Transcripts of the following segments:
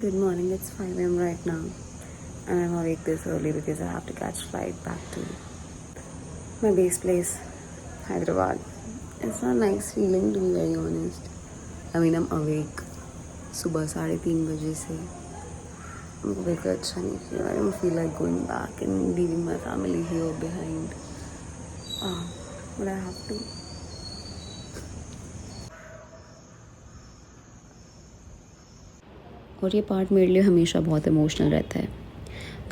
Good morning, it's 5 a.m. right now, and I'm awake this early because I have to catch flight back to my base place, Hyderabad. It's not a nice feeling, to be very honest. I mean, I'm awake. सुबह 3:30 से मुझको बिल्कुल अच्छा नहीं feel. I don't feel like going back and leaving my family here behind. But I have to. और ये part मेरे लिए हमेशा बहुत इमोशनल रहता है.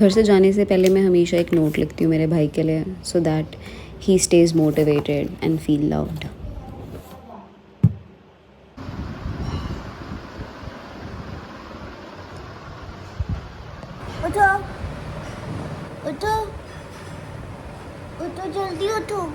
घर से जाने से पहले मैं हमेशा एक नोट लिखती हूँ मेरे भाई के लिए, so that he stage motivated and feel loved. उठो उठो उठो जल्दी उठो.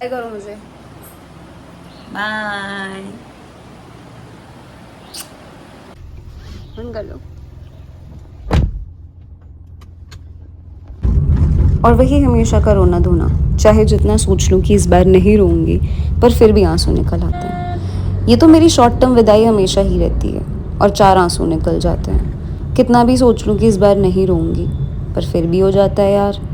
क्या करो मुझे. बाय. बंद कर लो. और वही हमेशा का रोना धोना. चाहे जितना सोच लूँ कि इस बार नहीं रोऊंगी, पर फिर भी आंसू निकल आते हैं. ये तो मेरी शॉर्ट टर्म विदाई हमेशा ही रहती है, और 4 आंसू निकल जाते हैं. कितना भी सोच लूँ कि इस बार नहीं रोऊंगी, पर फिर भी हो जाता है यार.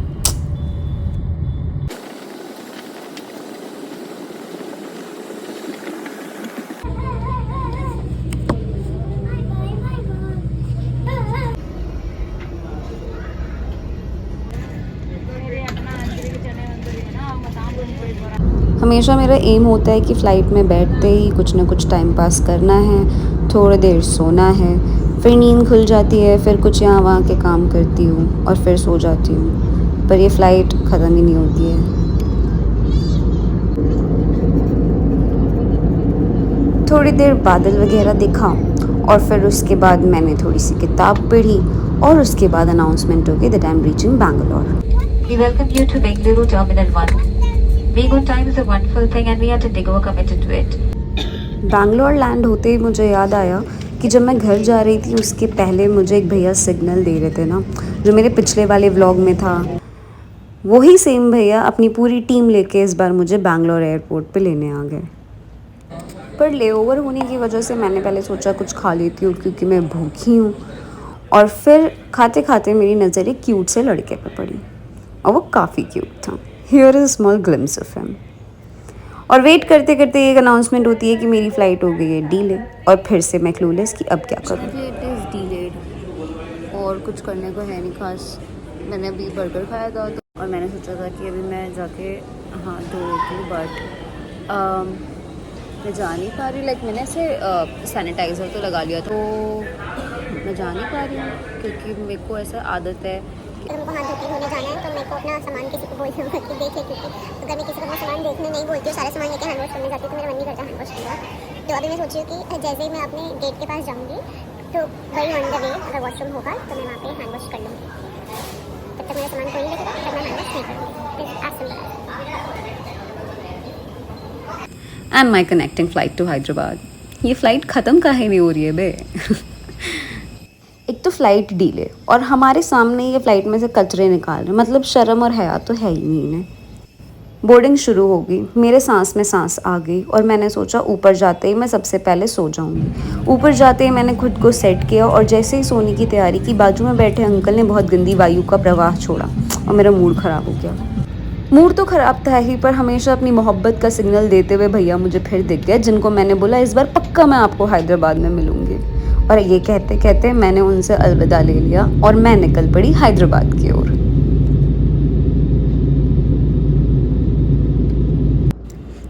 हमेशा मेरा एम होता है कि फ़्लाइट में बैठते ही कुछ ना कुछ टाइम पास करना है, थोड़ी देर सोना है, फिर नींद खुल जाती है, फिर कुछ यहाँ वहाँ के काम करती हूँ और फिर सो जाती हूँ. पर ये फ़्लाइट ख़त्म ही नहीं होती है. थोड़ी देर बादल वगैरह देखा, और फिर उसके बाद मैंने थोड़ी सी किताब पढ़ी, और उसके बाद अनाउंसमेंट हो गई that I am reaching Bangalore. We welcome you to Bengaluru Terminal 1. Being on time is a wonderful thing and we at Indigo are committed to it. Bangalore land होते ही मुझे याद आया कि जब मैं घर जा रही थी उसके पहले मुझे एक भैया सिग्नल दे रहे थे ना, जो मेरे पिछले वाले व्लॉग में था. वही सेम भैया अपनी पूरी टीम लेके इस बार मुझे बैंगलोर एयरपोर्ट पे लेने आ गए. पर लेओवर होने की वजह से मैंने पहले सोचा कुछ खा लेती हूँ क्योंकि मैं भूखी हूँ. और फिर खाते खाते मेरी नज़र एक क्यूट से लड़के पे पड़ी, और वो काफ़ी क्यूट था. Here is small glimpse of him. और वेट करते करते एक अनाउंसमेंट होती है कि मेरी फ़्लाइट हो गई है डीले, और फिर से मैं क्लूलेस कि अब क्या करूँ. इट इज़ डीलेड और कुछ करने को है नहीं खास. मैंने अभी बर्गर खाया था और मैंने सोचा था कि अभी मैं जाके हाथ धो लेती हूँ, बट मैं जा नहीं पा रही. लाइक मैंने ऐसे सैनिटाइज़र तो लगा लिया, तो मैं जा नहीं पा रही हूँ क्योंकि मेरे को ऐसा आदत है कि अगर हमको हाथ धोते होने जाना है तो मेरे को अपना सामान किसी को बोलना होगा कि देखे, क्योंकि अगर मैं किसी को अपना सामान देखने नहीं बोलती हूँ, सारा सामान लेके हैंड वॉश करने जाती हूँ, तो मेरा मन नहीं करता हैंड वॉश करने का. तो अभी मैं सोच रही हूँ कि जैसे ही मैं अपने गेट के पास जाऊँगी तो वही ऑन द वे अगर वॉशरूम होगा तो मैं वहाँ पे हैंड वॉश कर लूँगी. तब तक मेरा सामान कोई नहीं लेगा, तब मैं हैंड वॉश नहीं करूँगी. As simple. And my connecting flight to Hyderabad. ये फ़्लाइट ख़त्म काहे नहीं हो रही है बे. एक तो फ़्लाइट डीले, और हमारे सामने ये फ़्लाइट में से कचरे निकाल रहे. मतलब शर्म और हया तो है ही नहीं इन्हें. बोर्डिंग शुरू हो गई, मेरे सांस में सांस आ गई, और मैंने सोचा ऊपर जाते ही मैं सबसे पहले सो जाऊंगी. ऊपर जाते ही मैंने खुद को सेट किया, और जैसे ही सोने की तैयारी की, बाजू में बैठे अंकल ने बहुत गंदी वायु का प्रवाह छोड़ा और मेरा मूड ख़राब हो गया. मूड तो ख़राब था ही, पर हमेशा अपनी मोहब्बत का सिग्नल देते हुए भैया मुझे फिर दिख गए, जिनको मैंने बोला इस बार पक्का मैं आपको हैदराबाद में मिलूँगी. और ये कहते कहते मैंने उनसे अलविदा ले लिया और मैं निकल पड़ी हैदराबाद की ओर.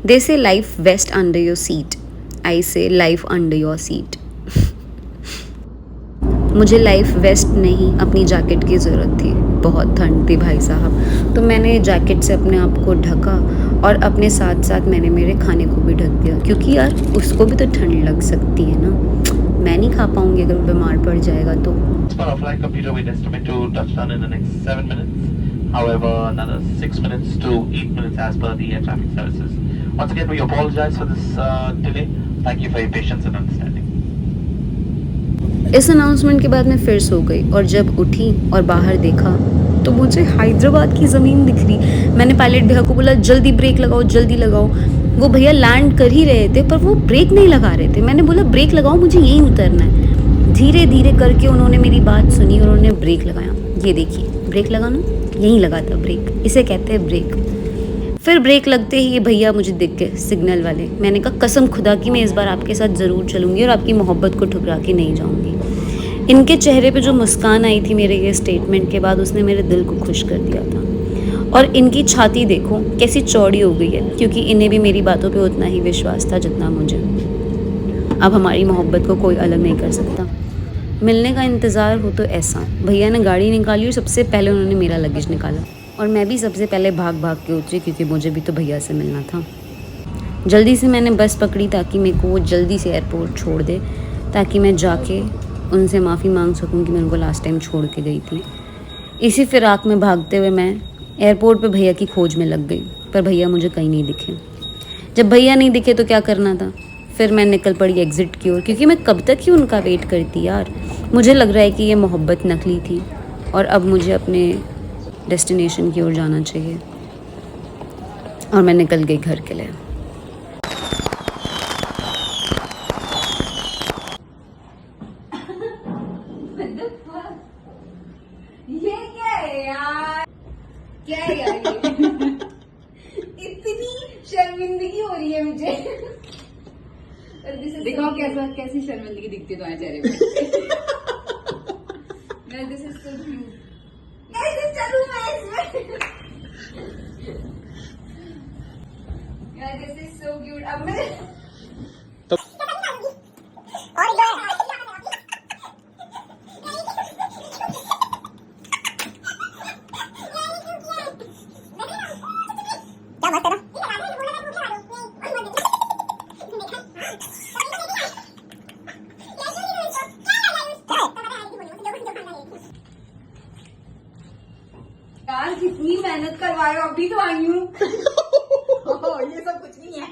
They say life vest under your seat, I say life under your seat. मुझे लाइफ वेस्ट नहीं, अपनी जैकेट की ज़रूरत थी. बहुत ठंड थी भाई साहब, तो मैंने जैकेट से अपने आप को ढका, और अपने साथ साथ मैंने मेरे खाने को भी ढक दिया, क्योंकि यार उसको भी तो ठंड लग सकती है ना. मैं नहीं खा पाऊँगी अगर वो बीमार पड़ जाएगा तो. Our flight computer we estimate to touchdown in the next 7 minutes. However, another 6 minutes to 8 minutes as per the air traffic services. Once again, we apologize for this delay. Thank you for your patience and understanding. इस announcement के बाद मैं फिर सो गई और जब उठी और बाहर देखा तो मुझे हैदराबाद की ज़मीन दिख रही। मैंने पायलट भैया को बोला जल्दी ब्रेक लगाओ, जल्दी लगाओ। वो भैया लैंड कर ही रहे थे पर वो ब्रेक नहीं लगा रहे थे। मैंने बोला ब्रेक लगाओ, मुझे यहीं उतरना है। धीरे धीरे करके उन्होंने मेरी बात सुनी और उन्होंने ब्रेक लगाया। ये देखिए ब्रेक लगाना, यहीं लगा था ब्रेक, इसे कहते हैं ब्रेक। फिर ब्रेक लगते ही ये भैया मुझे दिख गए, सिग्नल वाले। मैंने कहा कसम खुदा की मैं इस बार आपके साथ ज़रूर चलूँगी और आपकी मोहब्बत को ठुकरा के नहीं जाऊँगी। इनके चेहरे पे जो मुस्कान आई थी मेरे ये स्टेटमेंट के बाद, उसने मेरे दिल को खुश कर दिया था। और इनकी छाती देखो कैसी चौड़ी हो गई है, क्योंकि इन्हें भी मेरी बातों पे उतना ही विश्वास था जितना मुझे। अब हमारी मोहब्बत को कोई अलग नहीं कर सकता। मिलने का इंतज़ार हो तो ऐसा। भैया ने गाड़ी निकाली और सबसे पहले उन्होंने मेरा लगेज निकाला और मैं भी सबसे पहले भाग भाग के उतरी, क्योंकि मुझे भी तो भैया से मिलना था। जल्दी से मैंने बस पकड़ी ताकि मेरे को वो जल्दी से एयरपोर्ट छोड़ दे, ताकि मैं जाके उनसे माफ़ी मांग सकूं कि मैं उनको लास्ट टाइम छोड़ के गई थी। इसी फिराक में भागते हुए मैं एयरपोर्ट पे भैया की खोज में लग गई, पर भैया मुझे कहीं नहीं दिखे। जब भैया नहीं दिखे तो क्या करना था, फिर मैं निकल पड़ी एग्ज़िट की ओर, क्योंकि मैं कब तक ही उनका वेट करती यार। मुझे लग रहा है कि ये मोहब्बत नकली थी और अब मुझे अपने डेस्टिनेशन की ओर जाना चाहिए। और मैं निकल गई घर के लिए। ये क्या है यार, क्या है यार ये? इतनी शर्मिंदगी हो रही है मुझे। दिखाओ कैसा, कैसी शर्मिंदगी दिखती है तुम्हारे चेहरे पे। This is so cute. कैसे चलूं मैं इसमें? यार दिस इज सो क्यूट। अब मैं यार कितनी मेहनत करवाए हो, अभी तो आई हूँ। ये सब कुछ नहीं है।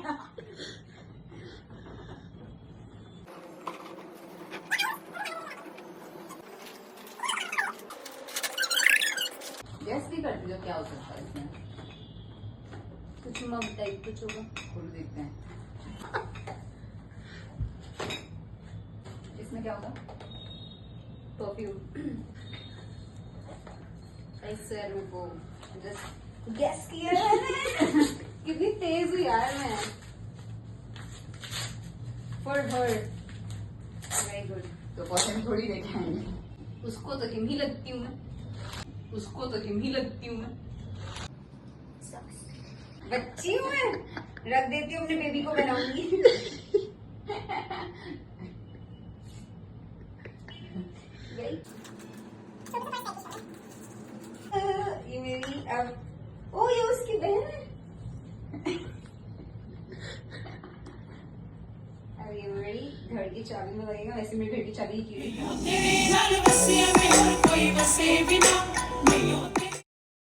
गैस भी करती हो, क्या हो सकता है इसमें? कुछ मग टाइप कुछ होगा, खोल देखते हैं। इसमें क्या होगा? परफ्यूम। ऐसे रुको, जस्ट गैस किया है मैंने। कितनी तेज हूँ यार मैं। For her, very good. तो पसंद थोड़ी देखे आएंगे। उसको तो किम ही लगती हूँ मैं, उसको तो किम ही लगती हूँ मैं। बच्ची हूँ मैं, रख देती हूँ अपने बेबी को बनाऊंगी। ये मेरी अब, ओ ये उसकी बहन है। अब ये मेरी घर की चाबी में लगेगा, वैसे मेरे घर की चाबी की